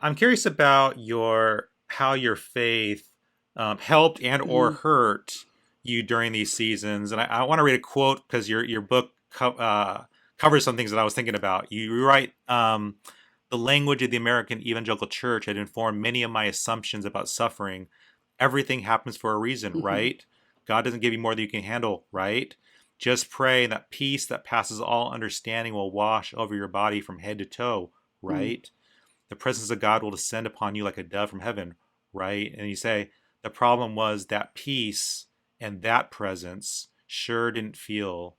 I'm curious about how your faith helped and or Mm, hurt you during these seasons. And I want to read a quote because your book covers some things that I was thinking about. You write, the language of the American evangelical church had informed many of my assumptions about suffering. Everything happens for a reason, hmm right? God doesn't give you more than you can handle, right? Just pray that peace that passes all understanding will wash over your body from head to toe, mm, right? The presence of God will descend upon you like a dove from heaven, right? And you say, the problem was that peace and that presence sure didn't feel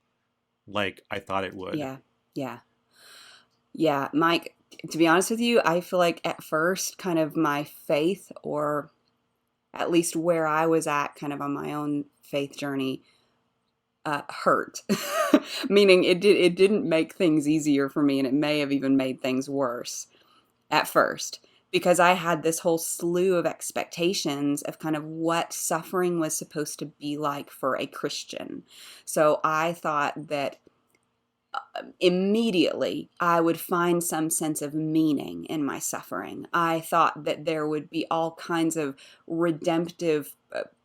like I thought it would. yeah, yeah, yeah. Mike, to be honest with you, I feel like at first, kind of my faith, or at least where I was at, kind of on my own faith journey, hurt. Meaning it didn't make things easier for me, and it may have even made things worse at first, because I had this whole slew of expectations of kind of what suffering was supposed to be like for a Christian. So I thought that immediately I would find some sense of meaning in my suffering. I thought that there would be all kinds of redemptive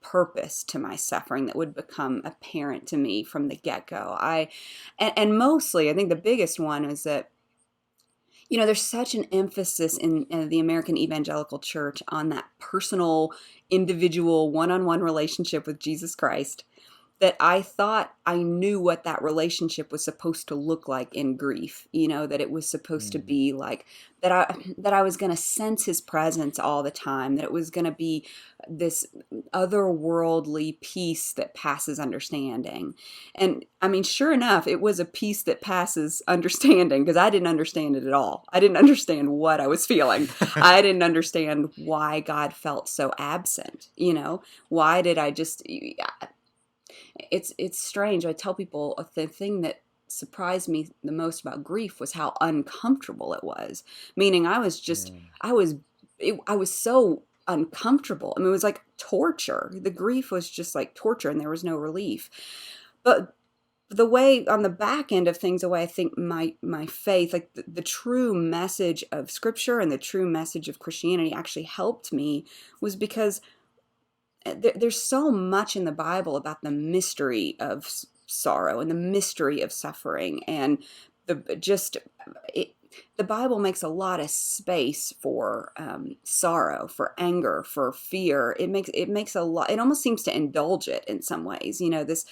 purpose to my suffering that would become apparent to me from the get-go. And mostly, I think the biggest one is that there's such an emphasis in the American evangelical church on that personal, individual, one-on-one relationship with Jesus Christ, that I thought I knew what that relationship was supposed to look like in grief, that it was supposed to Mm, be like that I was going to sense his presence all the time, that it was going to be this otherworldly peace that passes understanding. And I mean, sure enough, it was a peace that passes understanding, because I didn't understand it at all. I didn't understand what I was feeling. I didn't understand why God felt so absent, why did I just it's strange. I tell people the thing that surprised me the most about grief was how uncomfortable it was. Meaning, mm, I was so uncomfortable. I mean, it was like torture. The grief was just like torture, and there was no relief. But the way on the back end of things, the way I think my faith, like the true message of Scripture and the true message of Christianity, actually helped me, was because there's so much in the Bible about the mystery of sorrow and the mystery of suffering, and the just it, the Bible makes a lot of space for sorrow, for anger, for fear. It makes a lot. It almost seems to indulge it in some ways. This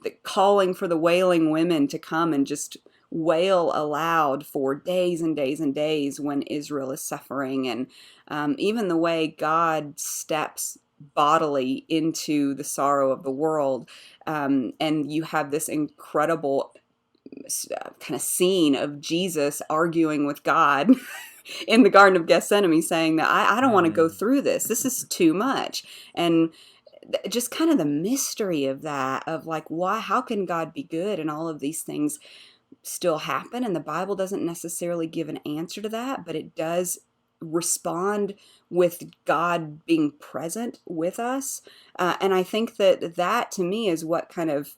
the calling for the wailing women to come and just wail aloud for days and days and days when Israel is suffering, and even the way God steps bodily into the sorrow of the world. And you have this incredible kind of scene of Jesus arguing with God in the Garden of Gethsemane, saying that I don't want to go mm, through this. This is too much. And just kind of the mystery of that, of like, why, how can God be good and all of these things still happen? And the Bible doesn't necessarily give an answer to that, but it does respond with God being present with us. And I think that to me is what kind of,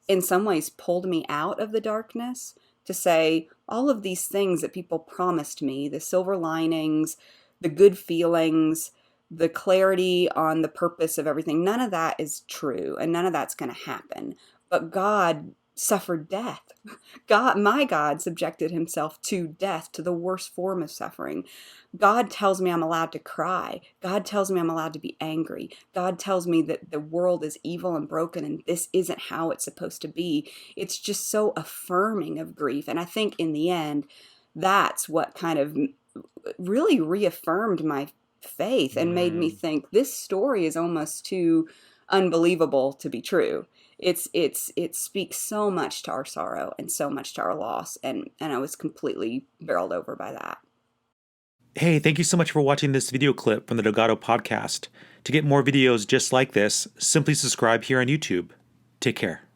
in some ways, pulled me out of the darkness, to say all of these things that people promised me, the silver linings, the good feelings, the clarity on the purpose of everything, none of that is true, and none of that's going to happen. But God suffered death. My God subjected himself to death, to the worst form of suffering. God tells me I'm allowed to cry. God tells me I'm allowed to be angry. God tells me that the world is evil and broken, and this isn't how it's supposed to be. It's just so affirming of grief. And I think in the end, that's what kind of really reaffirmed my faith and made me mm. think this story is almost too unbelievable to be true. It speaks so much to our sorrow and so much to our loss, and I was completely barreled over by that. Hey, thank you so much for watching this video clip from the Delgado podcast. To get more videos just like this, simply subscribe here on YouTube. Take care.